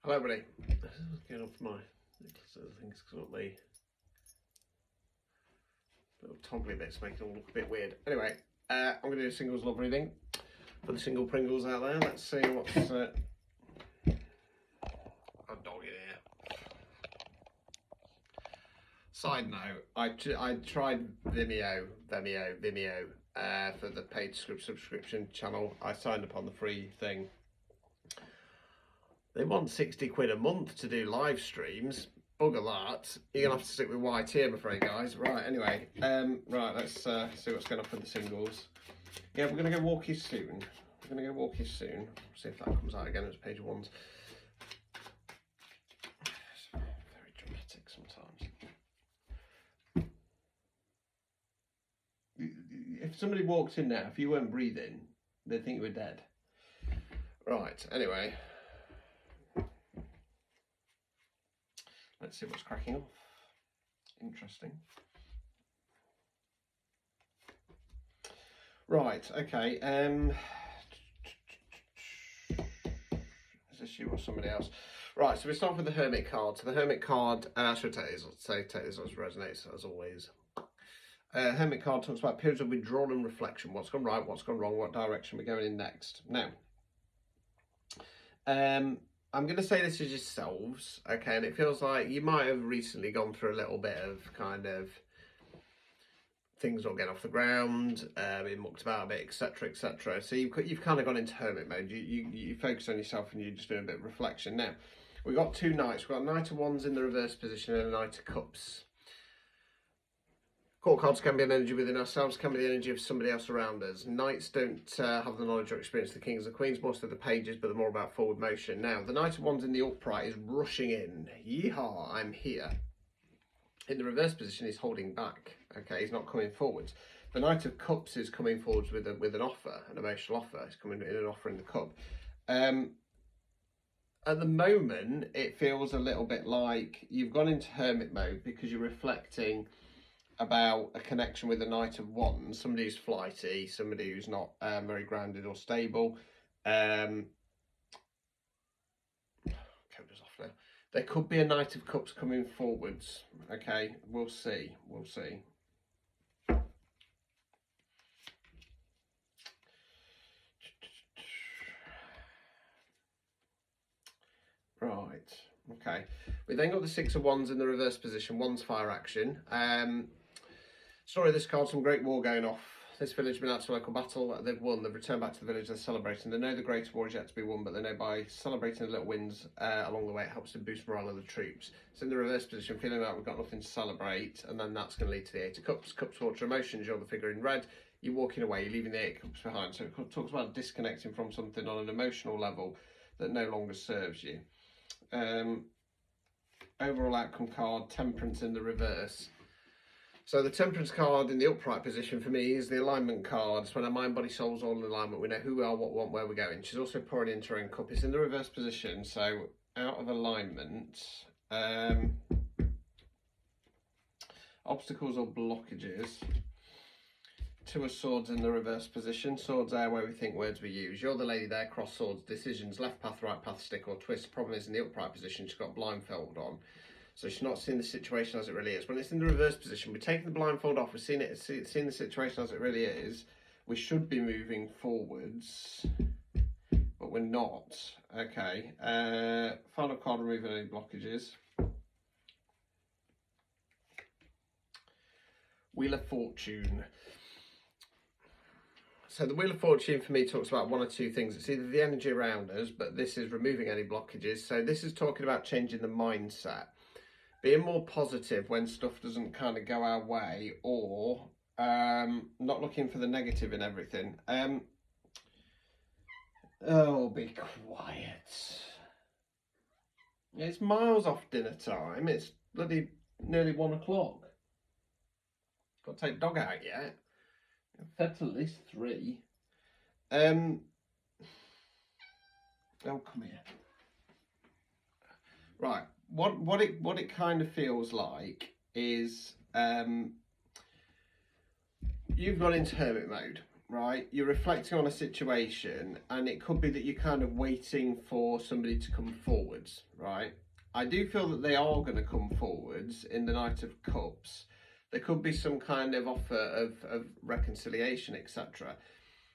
Hello everybody. Getting off my things because got the little toggly bits making it all look a bit weird. Anyway, I'm going to do a singles love reading for the single Pringles out there. Let's see what's a dog in here. Side note, I tried Vimeo for the paid subscription channel. I signed up on the free thing. They want 60 quid a month to do live streams. Bugger that. You're going to have to stick with YT, I'm afraid, guys. Right, anyway. Right, let's see what's going on with the singles. Yeah, we're going to go walkies soon. We're going to go walkies soon. See if that comes out again as page ones. It's very dramatic sometimes. If somebody walked in now, if you weren't breathing, they'd think you were dead. Right, anyway. Let's see what's cracking off. Interesting. Right, okay. Is this you or somebody else? Right, so we start with the Hermit card. So the Hermit card, I should take this as resonates as always. Hermit card talks about periods of withdrawal and reflection. What's gone right, what's gone wrong, what direction we're going in next. Now, I'm going to say this is yourselves, okay, and it feels like you might have recently gone through a little bit of kind of things not getting off the ground, being mucked about a bit, etc, etc. So you've kind of gone into hermit mode. You focus on yourself and you're just doing a bit of reflection. Now, we've got two knights. We've got a Knight of Wands in the reverse position and a Knight of Cups. Court cards can be an energy within ourselves, can be the energy of somebody else around us. Knights don't have the knowledge or experience of the kings and queens, most of the pages, but they're more about forward motion. Now, the Knight of Wands in the upright is rushing in. Yeehaw, I'm here. In the reverse position, he's holding back. Okay, he's not coming forwards. The Knight of Cups is coming forwards with an offer, an emotional offer. He's coming in an offer in the cup. At the moment, it feels a little bit like you've gone into hermit mode because you're reflecting about a connection with the Knight of Wands, somebody who's flighty, somebody who's not very grounded or stable. Coda's off now. There could be a Knight of Cups coming forwards. Okay, we'll see. We'll see. Right. Okay. We then got the Six of Wands in the reverse position. Wands fire action. Story of this card, some great war going off. This village has been out to a local battle. They've won. They've returned back to the village. They're celebrating. They know the great war is yet to be won, but they know by celebrating the little wins along the way, it helps to boost morale of the troops. So in the reverse position, feeling like we've got nothing to celebrate, and then that's going to lead to the Eight of Cups. Cups, water, emotions. You're the figure in red. You're walking away. You're leaving the Eight of Cups behind. So it talks about disconnecting from something on an emotional level that no longer serves you. Overall outcome card, Temperance in the reverse. So the Temperance card in the upright position for me is the alignment card. It's when our mind, body, soul's all in alignment. We know who we are, what we want, where we're going. She's also pouring into her own cup. It's in the reverse position, so out of alignment. Obstacles or blockages. Two of Swords in the reverse position. Swords there where we think, words we use. You're the lady there, cross swords, decisions, left path, right path, stick or twist. Problem is in the upright position, she's got blindfold on. So she's not seeing the situation as it really is. When it's in the reverse position, we're taking the blindfold off, we're seeing the situation as it really is. We should be moving forwards, but we're not. Okay. Final card, removing any blockages. Wheel of Fortune. So the Wheel of Fortune for me talks about one or two things. It's either the energy around us, but this is removing any blockages. So this is talking about changing the mindset. Being more positive when stuff doesn't kind of go our way, or not looking for the negative in everything. Oh, be quiet. It's miles off dinner time. It's bloody nearly 1 o'clock. Got to take dog out yet. I've fed till at least 3. Oh, come here. Right. What it kind of feels like is you've gone into hermit mode. right? You're reflecting on a situation, and it could be that you're kind of waiting for somebody to come forwards, right? I do feel that they are going to come forwards in the Knight of Cups. There could be some kind of offer of reconciliation, etc.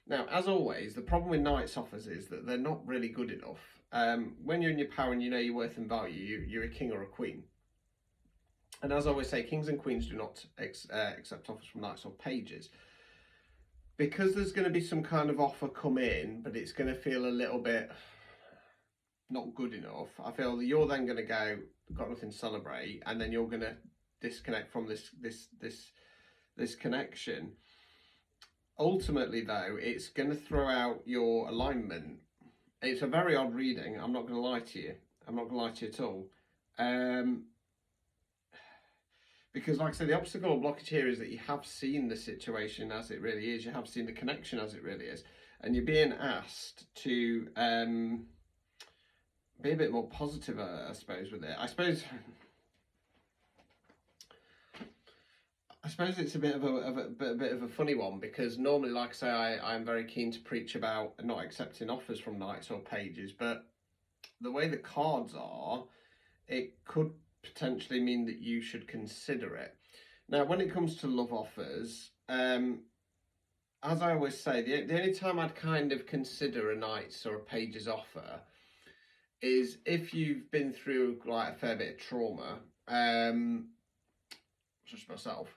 Now, as always, the problem with Knights offers is that they're not really good enough. When you're in your power and you know your worth and value, you're a king or a queen. And as I always say, kings and queens do not accept offers from knights or pages. Because there's going to be some kind of offer come in, but it's going to feel a little bit not good enough. I feel that you're then going to go, got nothing to celebrate, and then you're going to disconnect from this connection. Ultimately, though, it's going to throw out your alignment. It's a very odd reading. I'm not going to lie to you. I'm not going to lie to you at all. Because, like I said, the obstacle or blockage here is that you have seen the situation as it really is. You have seen the connection as it really is. And you're being asked to be a bit more positive, I suppose, with it. I suppose it's a bit of a funny one, because normally, like I say, I'm very keen to preach about not accepting offers from knights or pages, but the way the cards are, it could potentially mean that you should consider it. Now, when it comes to love offers, as I always say, the only time I'd kind of consider a knight's or a page's offer is if you've been through like a fair bit of trauma, such as myself.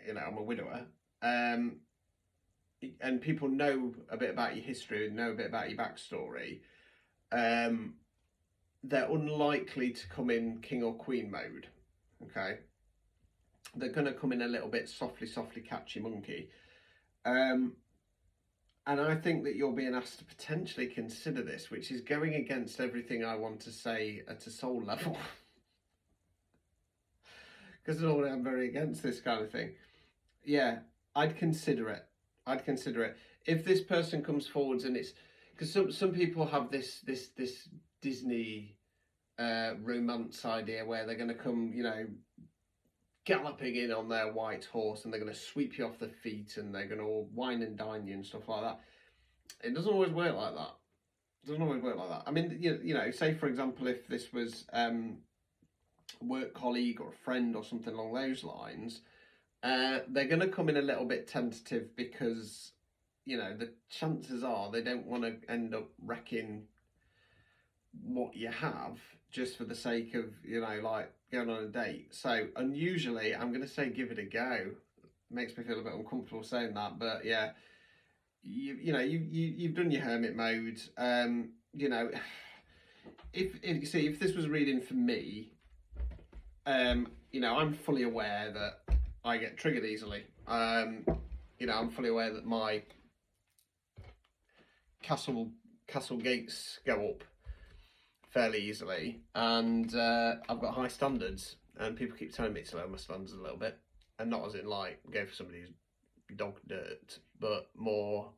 You know, I'm a widower, and people know a bit about your history, know a bit about your backstory. They're unlikely to come in king or queen mode, okay? They're going to come in a little bit softly catchy monkey. And I think that you're being asked to potentially consider this, which is going against everything I want to say at a soul level. Because normally I'm very against this kind of thing. Yeah, I'd consider it. If this person comes forwards, and it's because some people have this Disney romance idea where they're going to come, you know, galloping in on their white horse, and they're going to sweep you off the feet, and they're going to wine and dine you and stuff like that. It doesn't always work like that. I mean, you know, say for example, if this was a work colleague or a friend or something along those lines, they're going to come in a little bit tentative, because, you know, the chances are they don't want to end up wrecking what you have just for the sake of, you know, like going on a date. So unusually, I'm going to say give it a go. It makes me feel a bit uncomfortable saying that, but yeah, you've done your hermit mode. You know, if this was reading for me, you know, I'm fully aware that I get triggered easily. You know, I'm fully aware that my castle gates go up fairly easily, and I've got high standards, and people keep telling me to lower my standards a little bit, and not as in like go for somebody who's dog dirt, but more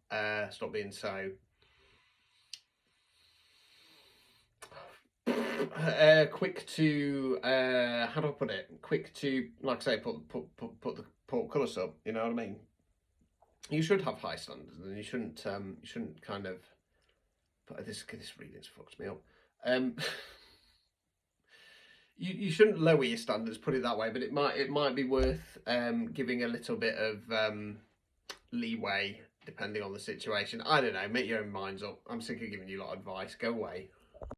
stop being so quick to how do I put it? Quick to, like I say, put the portcullis up. You know what I mean? You should have high standards, and you shouldn't kind of. But this reading's fucked me up. You shouldn't lower your standards, put it that way, but it might be worth giving a little bit of leeway depending on the situation. I don't know, make your own minds up. I'm sick of giving you a lot of advice. Go away.